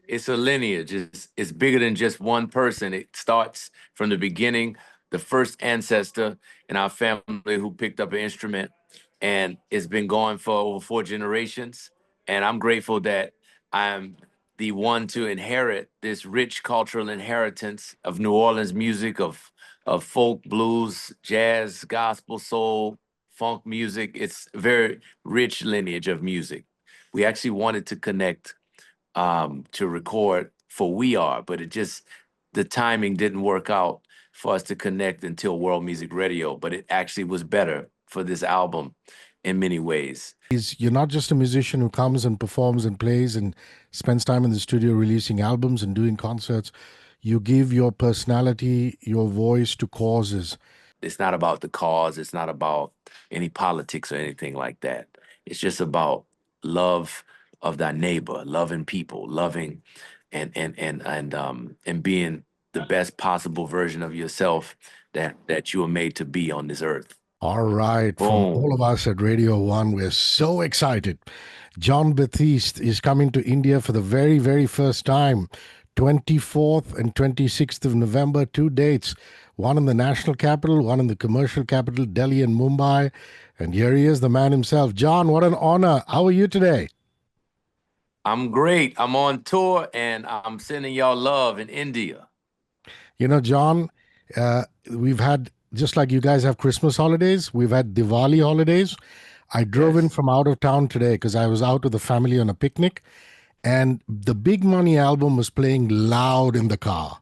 It's a lineage. It's bigger than just one person. It starts from the beginning, the first ancestor in our family who picked up an instrument, and it's been going for over 4 generations. And I'm grateful that I'm the one to inherit this rich cultural inheritance of New Orleans music, of folk, blues, jazz, gospel, soul, funk music. It's a very rich lineage of music. We actually wanted to connect to record for We Are, but the timing didn't work out for us to connect until World Music Radio. But it actually was better for this album in many ways. You're not just a musician who comes and performs and plays and spends time in the studio releasing albums and doing concerts. You give your personality, your voice to causes. It's not about the cause. It's not about any politics or anything like that. It's just about love of thy neighbor, loving people, loving and being the best possible version of yourself that you were made to be on this earth. All right. From all of Boom. us at Radio One, we're so excited. Jon Batiste is coming to India for the very, very first time. 24th and 26th of November, two dates. One in the national capital, one in the commercial capital, Delhi and Mumbai. And here he is, the man himself. Jon, what an honor. How are you today? I'm great. I'm on tour and I'm sending y'all love in India. You know, Jon, we've had, just like you guys have Christmas holidays, we've had Diwali holidays. I drove in Yes. from out of town today because I was out with the family on a picnic, and the Big Money album was playing loud in the car.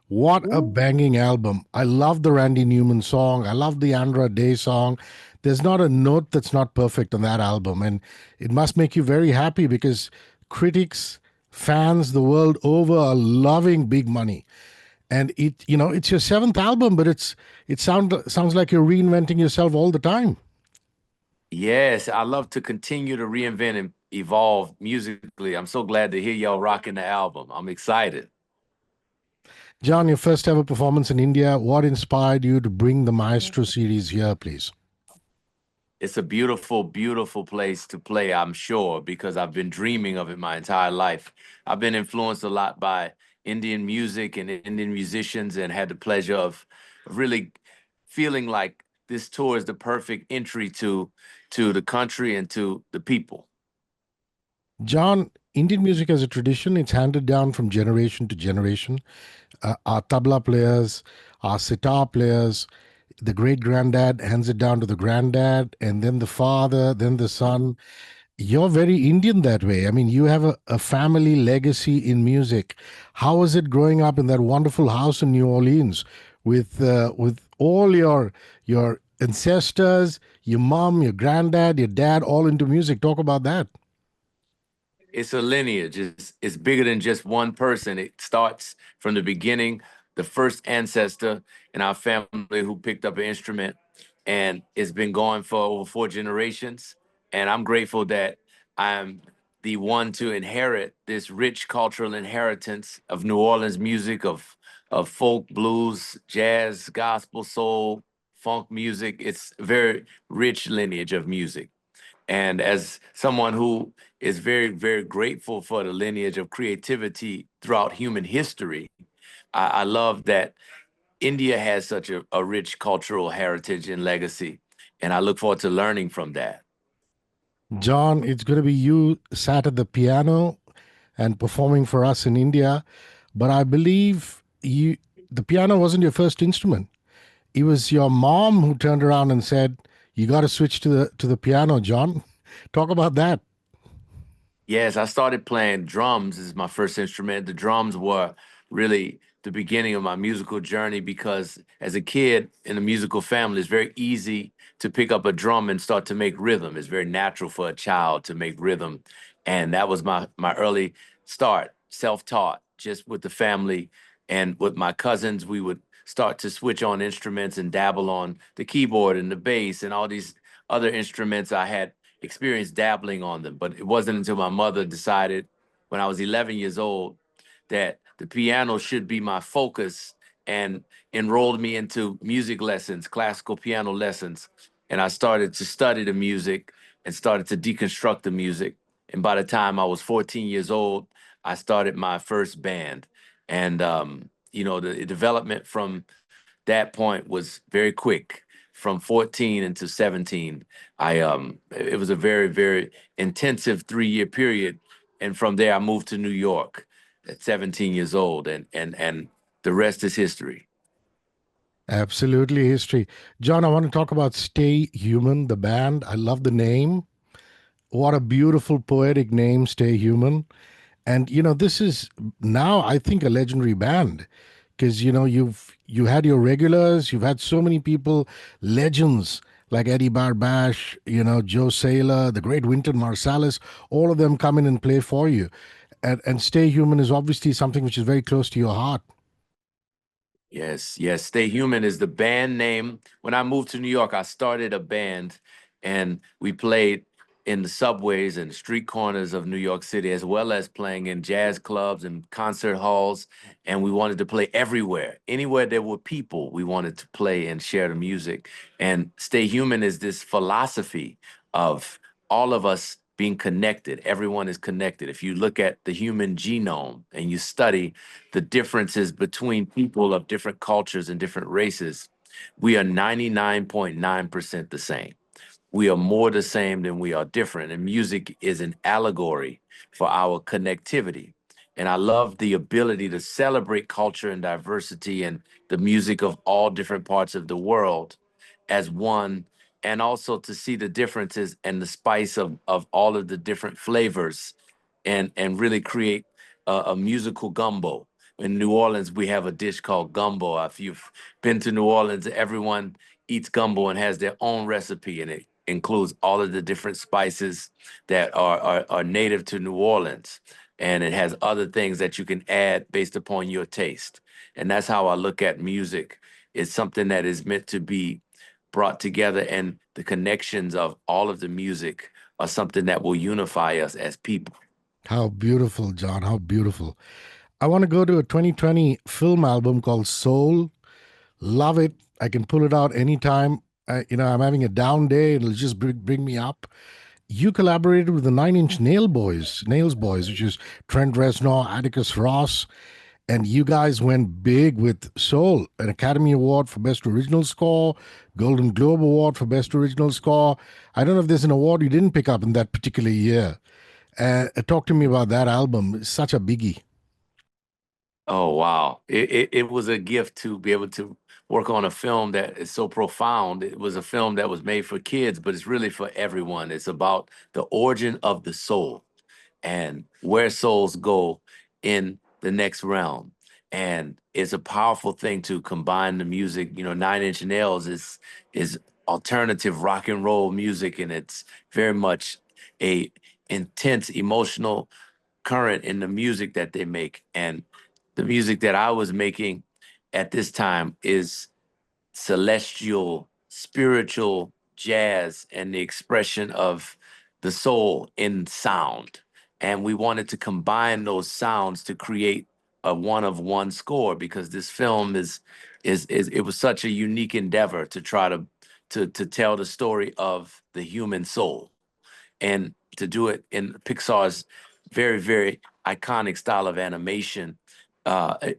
What a Ooh. banging album. I love the Randy Newman song. I love the Andra Day song. There's not a note that's not perfect on that album. And it must make you very happy because critics, fans the world over are loving Big Money. And it's your seventh album, but it sounds like you're reinventing yourself all the time. Yes, I love to continue to reinvent and evolve musically. I'm so glad to hear y'all rocking the album. I'm excited. Jon, your first ever performance in India, what inspired you to bring the Maestro series here, please? It's a beautiful, beautiful place to play, I'm sure, because I've been dreaming of it my entire life. I've been influenced a lot by Indian music and Indian musicians and had the pleasure of really feeling like this tour is the perfect entry to the country and to the people. Jon, Indian music has a tradition. It's handed down from generation to generation. Our tabla players, our sitar players, the great granddad hands it down to the granddad, and then the father, then the son. You're very Indian that way. I mean, you have a family legacy in music. How was it growing up in that wonderful house in New Orleans with all your ancestors, your mom, your granddad, your dad, all into music? Talk about that. It's a lineage. It's bigger than just one person. It starts from the beginning, the first ancestor in our family who picked up an instrument, and it's been going for over 4 generations. And I'm grateful that I'm the one to inherit this rich cultural inheritance of New Orleans music, of folk, blues, jazz, gospel, soul, funk music. It's a very rich lineage of music. And as someone who is very, very grateful for the lineage of creativity throughout human history, I love that India has such a rich cultural heritage and legacy. And I look forward to learning from that. Jon, it's going to be you sat at the piano and performing for us in India, but I believe the piano wasn't your first instrument. It was your mom who turned around and said, "You got to switch to the piano, Jon." Talk about that. Yes, I started playing drums as my first instrument. The drums were really the beginning of my musical journey because as a kid in a musical family, it's very easy to pick up a drum and start to make rhythm. It's very natural for a child to make rhythm. And that was my early start, self-taught, just with the family and with my cousins. We would start to switch on instruments and dabble on the keyboard and the bass and all these other instruments. I had experienced dabbling on them, but it wasn't until my mother decided when I was 11 years old that the piano should be my focus and enrolled me into music lessons, classical piano lessons. And I started to study the music and started to deconstruct the music. And by the time I was 14 years old, I started my first band. And, the development from that point was very quick. From 14 into 17, it was a very, very intensive 3-year period. And from there, I moved to New York at 17 years old, and the rest is history. Absolutely history. John, I want to talk about Stay Human, the band. I love the name. What a beautiful poetic name, Stay Human. And this is now, I think, a legendary band, because you had your regulars, you've had so many people, legends like Eddie Barbash, Joe Saylor, the great Wynton Marsalis, all of them come in and play for you. And Stay Human is obviously something which is very close to your heart. Yes, yes. Stay Human is the band name. When I moved to New York, I started a band, and we played in the subways and street corners of New York City, as well as playing in jazz clubs and concert halls. And we wanted to play everywhere. Anywhere there were people, we wanted to play and share the music. And Stay Human is this philosophy of all of us being connected. Everyone is connected. If you look at the human genome and you study the differences between people of different cultures and different races, we are 99.9% the same. We are more the same than we are different. And music is an allegory for our connectivity. And I love the ability to celebrate culture and diversity and the music of all different parts of the world as one, and also to see the differences and the spice of all of the different flavors, and really create a musical gumbo. In New Orleans, we have a dish called gumbo. If you've been to New Orleans, everyone eats gumbo and has their own recipe, and it includes all of the different spices that are native to New Orleans. And it has other things that you can add based upon your taste. And that's how I look at music. It's something that is meant to be brought together, and the connections of all of the music are something that will unify us as people. How beautiful, John. How beautiful. I want to go to a 2020 film album called Soul. Love it. I can pull it out anytime. I'm having a down day. It'll just bring me up. You collaborated with the Nine Inch Nails Boys, which is Trent Reznor, Atticus Ross, and you guys went big with Soul, an Academy Award for Best Original Score, Golden Globe Award for Best Original Score. I don't know if there's an award you didn't pick up in that particular year. Talk to me about that album. It's such a biggie. Oh, wow. It was a gift to be able to work on a film that is so profound. It was a film that was made for kids, but it's really for everyone. It's about the origin of the soul and where souls go in the next realm. And it's a powerful thing to combine the music. Nine Inch Nails is alternative rock and roll music, and it's very much a intense emotional current in the music that they make. And the music that I was making at this time is celestial, spiritual jazz and the expression of the soul in sound. And we wanted to combine those sounds to create a one of one score, because this film is it was such a unique endeavor to try to tell the story of the human soul, and to do it in Pixar's very, very iconic style of animation.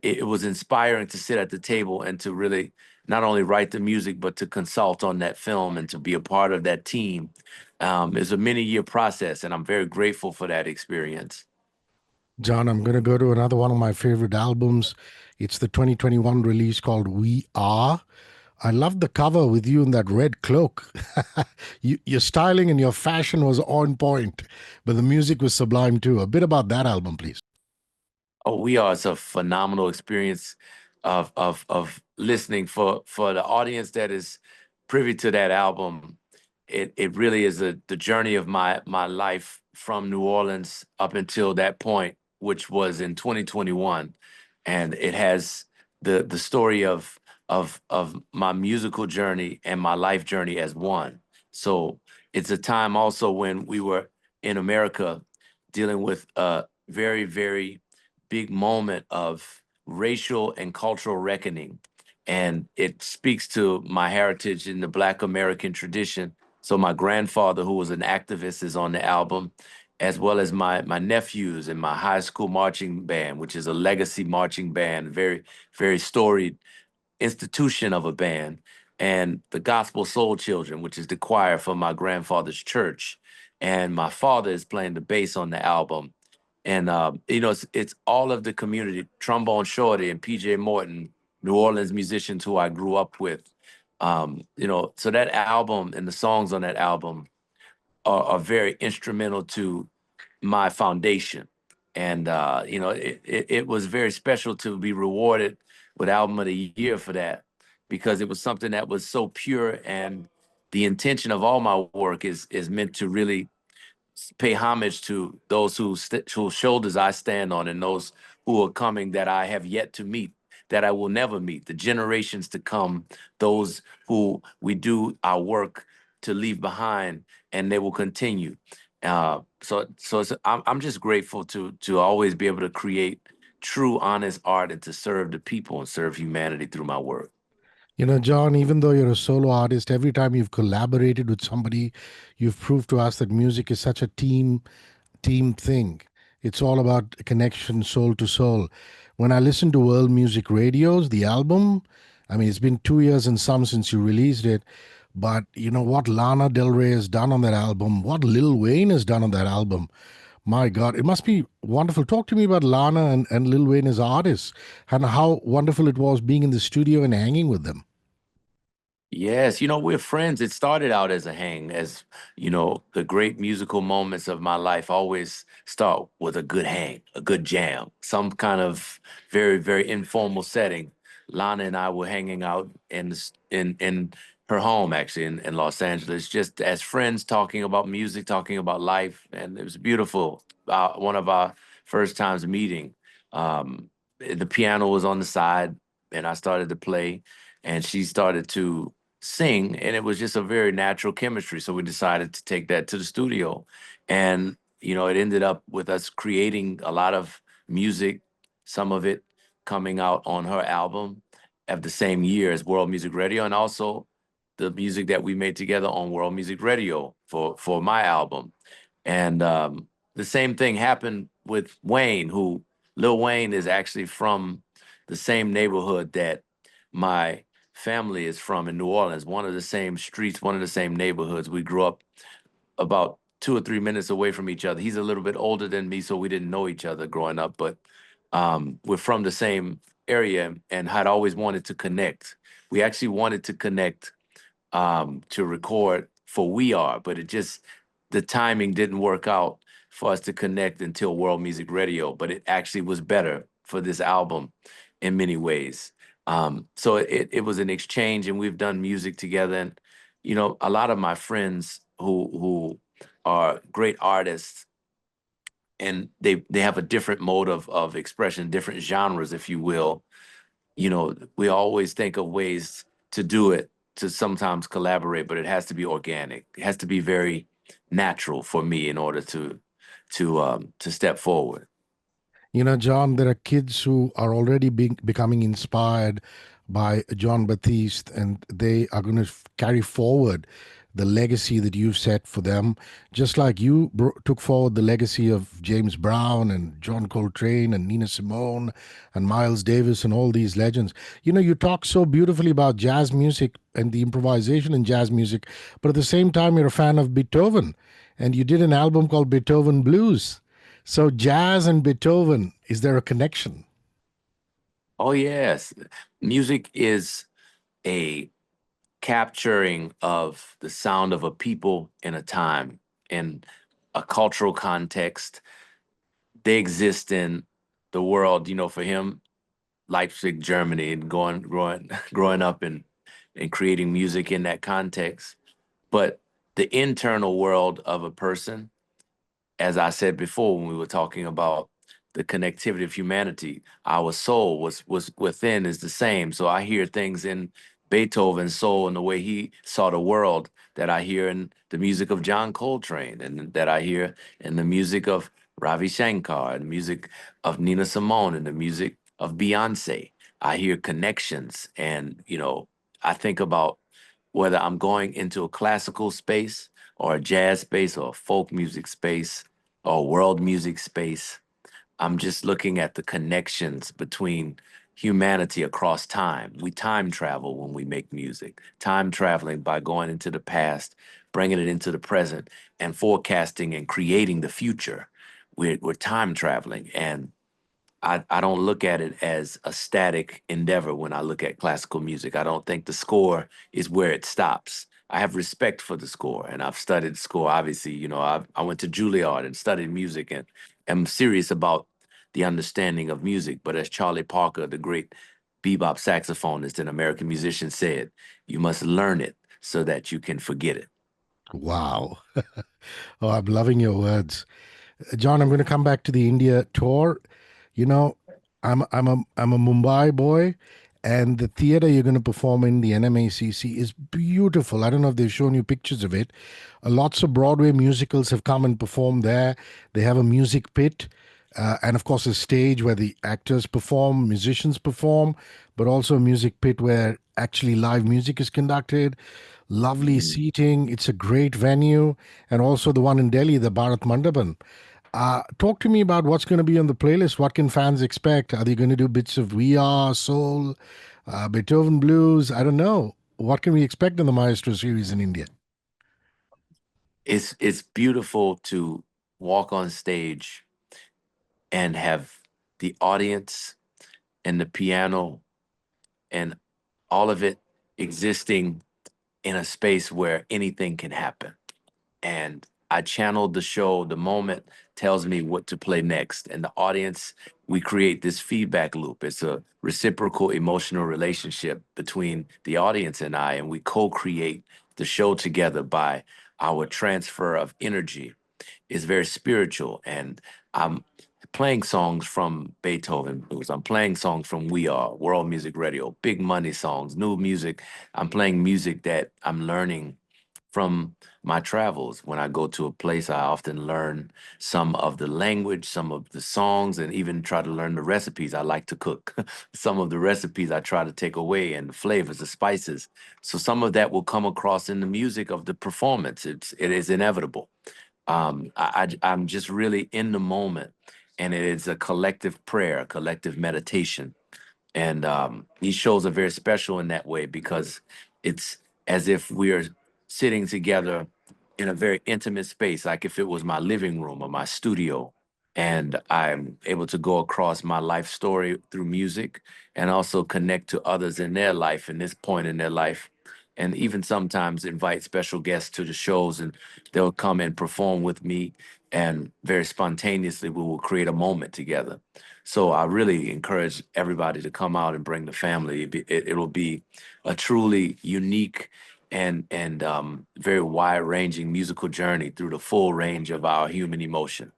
It was inspiring to sit at the table and to really not only write the music, but to consult on that film and to be a part of that team. It's a many-year process, and I'm very grateful for that experience. John, I'm going to go to another one of my favorite albums. It's the 2021 release called We Are. I love the cover with you in that red cloak. Your styling and your fashion was on point, but the music was sublime too. A bit about that album, please. Oh, We Are is a phenomenal experience of listening for the audience that is privy to that album. It really is the journey of my life from New Orleans up until that point, which was in 2021, and it has the story of my musical journey and my life journey as one. So it's a time also when we were in America dealing with a very, very big moment of racial and cultural reckoning. And it speaks to my heritage in the Black American tradition. So my grandfather, who was an activist, is on the album. as well as my nephews and my high school marching band, which is a legacy marching band, very storied institution of a band, and the Gospel Soul Children, which is the choir for my grandfather's church. And my father is playing the bass on the album. And it's all of the community, Trombone Shorty and PJ Morton, New Orleans musicians who I grew up with. So that album and the songs on that album are very instrumental to my foundation. And it was very special to be rewarded with Album of the Year for that, because it was something that was so pure. And the intention of all my work is meant to really pay homage to those whose shoulders I stand on, and those who are coming that I have yet to meet, that I will never meet, the generations to come, those who we do our work to leave behind, and they will continue. I'm just grateful to always be able to create true, honest art and to serve the people and serve humanity through my work. You know, John, even though you're a solo artist, every time you've collaborated with somebody, you've proved to us that music is such a team thing. It's all about connection, soul to soul. When I listen to world music radios, the album, I mean, it's been 2 years and some since you released it, but you know what Lana Del Rey has done on that album, what Lil Wayne has done on that album. My God, it must be wonderful. Talk to me about Lana and Lil Wayne as artists and how wonderful it was being in the studio and hanging with them. Yes, we're friends. It started out as a hang, as the great musical moments of my life always start with a good hang, a good jam, some kind of very informal setting. Lana and I were hanging out in her home, actually in Los Angeles, just as friends, talking about music, talking about life, and it was beautiful. One of our first times meeting. The piano was on the side, and I started to play, and she started to sing, and it was just a very natural chemistry. So we decided to take that to the studio, and it ended up with us creating a lot of music, some of it coming out on her album of the same year as World Music Radio, and also the music that we made together on World Music Radio for my album. And the same thing happened with Wayne, who Lil Wayne is actually from the same neighborhood that my family is from in New Orleans, one of the same streets, one of the same neighborhoods. We grew up about 2 or 3 minutes away from each other. He's a little bit older than me, so we didn't know each other growing up, but we're from the same area and had always wanted to connect. We actually wanted to connect to record for We Are, but the timing didn't work out for us to connect until World Music Radio, but it actually was better for this album in many ways. So it was an exchange, and we've done music together. And a lot of my friends who are great artists, and they have a different mode of expression, different genres, if you will. We always think of ways to do it, to sometimes collaborate, but it has to be organic. It has to be very natural for me in order to step forward. You know, John, there are kids who are already becoming inspired by Jon Batiste, and they are going to carry forward the legacy that you've set for them, just like you took forward the legacy of James Brown and John Coltrane and Nina Simone and Miles Davis and all these legends. You know, you talk so beautifully about jazz music and the improvisation in jazz music, but at the same time, you're a fan of Beethoven, and you did an album called Beethoven Blues. So, jazz and Beethoven, is there a connection? Oh, yes. Music is a capturing of the sound of a people in a time, in a cultural context. They exist in the world, for him, Leipzig, Germany, and growing up and creating music in that context. But the internal world of a person, as I said before, when we were talking about the connectivity of humanity, our soul was within is the same. So I hear things in Beethoven's soul and the way he saw the world that I hear in the music of John Coltrane, and that I hear in the music of Ravi Shankar, and the music of Nina Simone, and the music of Beyonce. I hear connections, and I think about whether I'm going into a classical space or a jazz space or a folk music space. Oh, world music space. I'm just looking at the connections between humanity across time. We time travel when we make music, time traveling by going into the past, bringing it into the present, and forecasting and creating the future. We're time traveling. And I don't look at it as a static endeavor when I look at classical music. I don't think the score is where it stops. I have respect for the score, and I've studied score. Obviously, I went to Juilliard and studied music, and am serious about the understanding of music. But as Charlie Parker, the great bebop saxophonist and American musician, said, you must learn it so that you can forget it. Wow. Oh, I'm loving your words. John, I'm going to come back to the India tour. You know, I'm a Mumbai boy, and the theater you're going to perform in, the NMACC, is beautiful. I don't know if they've shown you pictures of it. Lots of Broadway musicals have come and performed there. They have a music pit, and of course a stage where the actors perform, musicians perform, but also a music pit where actually live music is conducted. Lovely Mm. seating. It's a great venue, and also the one in Delhi, the Bharat Mandapam. Talk to me about what's going to be on the playlist. What can fans expect? Are they going to do bits of We Are, Soul, Beethoven Blues? I don't know. What can we expect in the Maestro series in India? It's beautiful to walk on stage and have the audience and the piano and all of it existing in a space where anything can happen. And I channeled the show. The moment tells me what to play next. And the audience, we create this feedback loop. It's a reciprocal emotional relationship between the audience and I, and we co-create the show together by our transfer of energy. Is very spiritual, and I'm playing songs from Beethoven blues. I'm playing songs from We Are, World Music Radio, big money songs, new music. I'm playing music that I'm learning from my travels. When I go to a place, I often learn some of the language, some of the songs, and even try to learn the recipes. I like to cook. Some of the recipes I try to take away, and the flavors, the spices. So some of that will come across in the music of the performance. It is inevitable. I'm just really in the moment, and it is a collective prayer, a collective meditation. And these shows are very special in that way because it's as if we're sitting together in a very intimate space, like if it was my living room or my studio. And I'm able to go across my life story through music and also connect to others in their life in this point in their life. And even sometimes invite special guests to the shows, and they'll come and perform with me. And very spontaneously, we will create a moment together. So I really encourage everybody to come out and bring the family. It'll be a truly unique and very wide-ranging musical journey through the full range of our human emotion.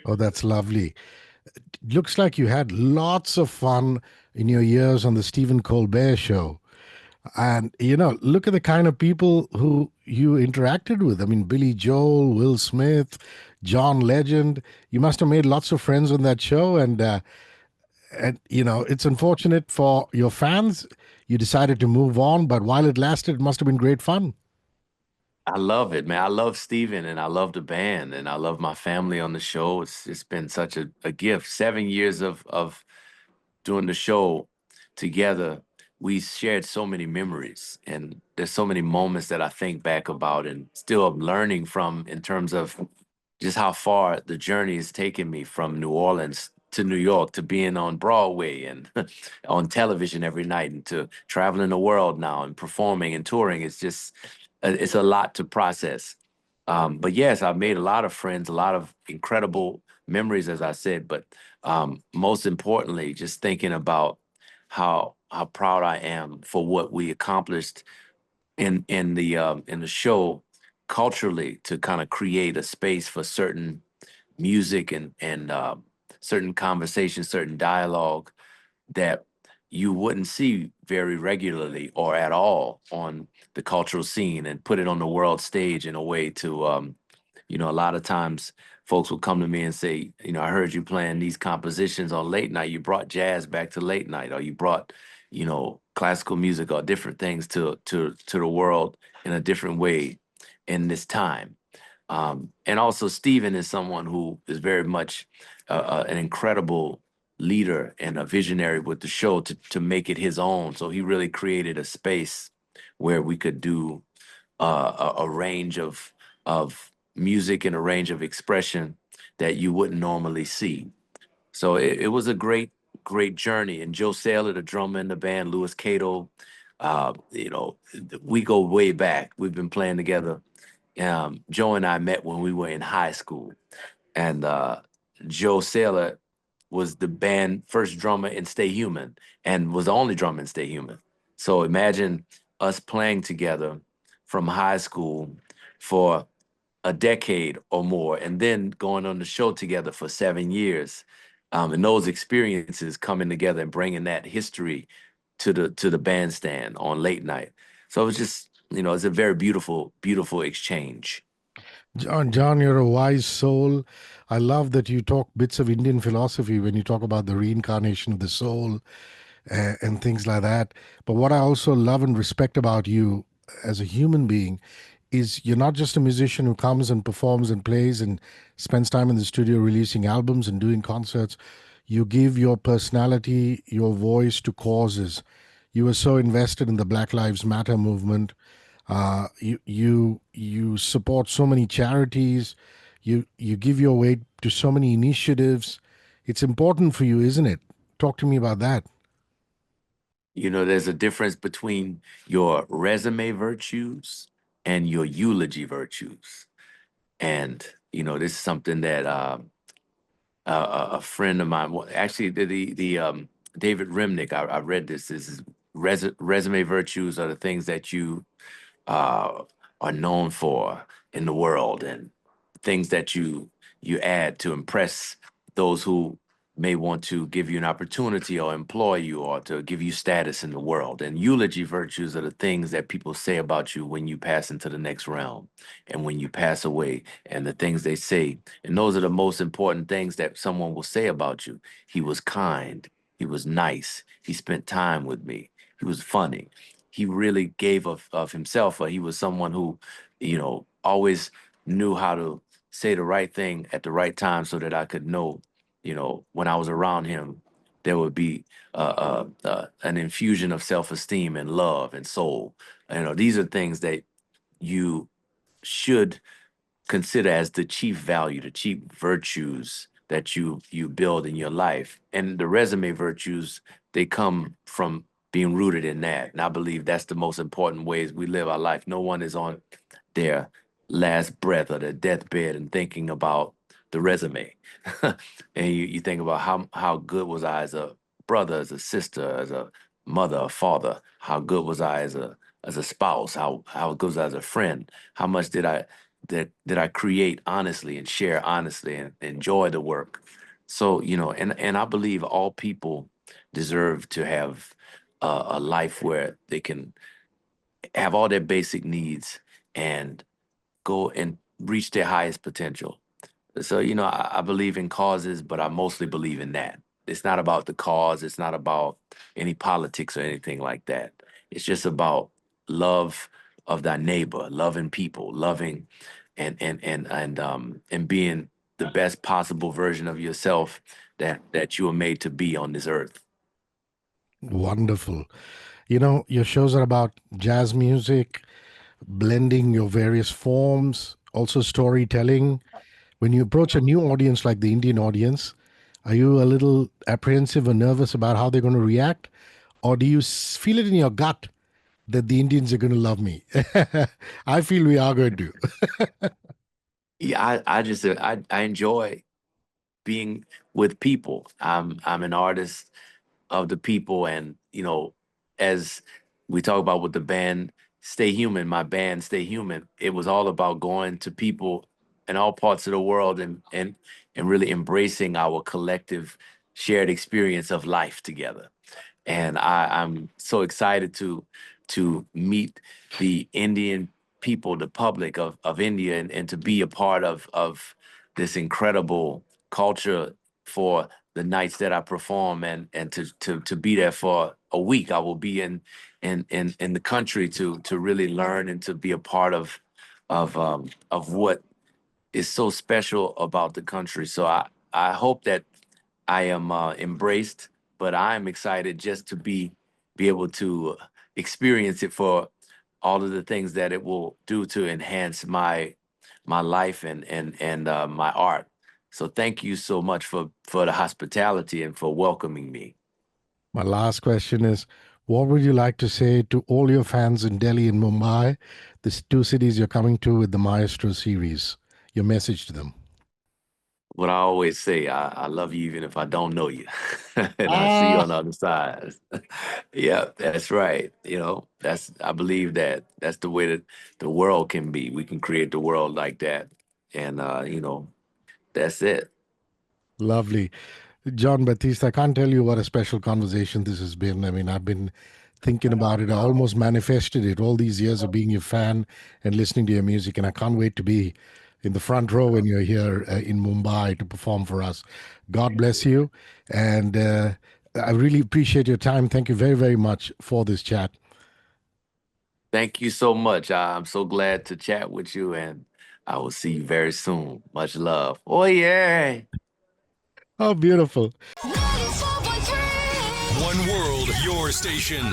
Oh, that's lovely. Looks like you had lots of fun in your years on the Stephen Colbert show. And, look at the kind of people who you interacted with. I mean, Billy Joel, Will Smith, John Legend. You must have made lots of friends on that show. And it's unfortunate for your fans. You decided to move on, but while it lasted, it must have been great fun. I love it, man. I love Steven and I love the band and I love my family on the show. It's been such a gift. 7 years of doing the show together. We shared so many memories and there's so many moments that I think back about and still am learning from in terms of just how far the journey has taken me from New Orleans to New York to being on Broadway and on television every night and to traveling the world now and performing and touring. It's a lot to process. But yes, I've made a lot of friends, a lot of incredible memories, as I said. But most importantly, just thinking about how proud I am for what we accomplished in the show culturally to kind of create a space for certain music and certain conversation, certain dialogue that you wouldn't see very regularly or at all on the cultural scene and put it on the world stage in a way to a lot of times folks will come to me and say, I heard you playing these compositions on late night. You brought jazz back to late night, or you brought, classical music or different things to the world in a different way in this time. And also, Steven is someone who is very much an incredible leader and a visionary with the show to make it his own. So he really created a space where we could do a range of music and a range of expression that you wouldn't normally see. So it was a great journey. And Joe Saylor, the drummer in the band, Louis Cato, you know, we go way back. We've been playing together. Joe and I met when we were in high school, and Joe Saylor was the band first drummer in Stay Human and was the only drummer in Stay Human. So imagine us playing together from high school for a decade or more, and then going on the show together for 7 years. And those experiences coming together and bringing that history to the bandstand on late night. So it was just, it's a very beautiful exchange. John, you're a wise soul. I love that you talk bits of Indian philosophy when you talk about the reincarnation of the soul and things like that. But what I also love and respect about you as a human being is you're not just a musician who comes and performs and plays and spends time in the studio releasing albums and doing concerts. You give your personality, your voice to causes. You were so invested in the Black Lives Matter movement. You support so many charities. You give your weight to so many initiatives. It's important for you, isn't it? Talk to me about that. There's a difference between your resume virtues and your eulogy virtues. And, this is something that a friend of mine, well, actually, the David Remnick, I read this. This is resume virtues are the things that you uh, are known for in the world, and things that you add to impress those who may want to give you an opportunity or employ you or to give you status in the world. And eulogy virtues are the things that people say about you when you pass into the next realm and when you pass away, and the things they say. And those are the most important things that someone will say about you. He was kind. He was nice. He spent time with me. He was funny. He really gave of himself, or he was someone who, always knew how to say the right thing at the right time so that I could know, when I was around him, there would be an infusion of self-esteem and love and soul. These are things that you should consider as the chief value, the chief virtues that you build in your life. And the resume virtues, they come from being rooted in that. And I believe that's the most important ways we live our life. No one is on their last breath or their deathbed and thinking about the resume. And you think about how good was I as a brother, as a sister, as a mother, a father? How good was I as a spouse? How good was I as a friend? How much did I create honestly and share honestly and enjoy the work? So, and I believe all people deserve to have a life where they can have all their basic needs and go and reach their highest potential. So, I believe in causes, but I mostly believe in that. It's not about the cause. It's not about any politics or anything like that. It's just about love of thy neighbor, loving people, loving and being the best possible version of yourself that you were made to be on this earth. Wonderful. Your shows are about jazz music, blending your various forms, also storytelling. When you approach a new audience like the Indian audience, are you a little apprehensive or nervous about how they're going to react? Or do you feel it in your gut that the Indians are going to love me? I feel we are going to. Yeah, I enjoy being with people. I'm an artist of the people, and as we talk about with the band Stay Human, my band Stay Human, it was all about going to people in all parts of the world and really embracing our collective shared experience of life together. And I'm so excited to meet the Indian people, the public of India, and to be a part of this incredible culture for the nights that I perform, and to be there for a week. I will be in the country to really learn and to be a part of what is so special about the country. So I hope that I am embraced, but I'm excited just to be able to experience it for all of the things that it will do to enhance my life and my art. So thank you so much for the hospitality and for welcoming me. My last question is, what would you like to say to all your fans in Delhi and Mumbai, the two cities you're coming to with the Maestro series? Your message to them. What I always say, I love you even if I don't know you. And I see you Ah, on the other side. Yeah, that's right. I believe that that's the way that the world can be. We can create the world like that. And that's it. lovely. Jon Batiste, I can't tell you what a special conversation this has been. I mean, I've been thinking about it. I almost manifested it all these years of being your fan and listening to your music. And I can't wait to be in the front row when you're here in Mumbai to perform for us. God bless you. And I really appreciate your time. Thank you very, very much for this chat. Thank you so much. I'm so glad to chat with you, and I will see you very soon. Much love. Oh, yeah. Oh, beautiful. One world, your station.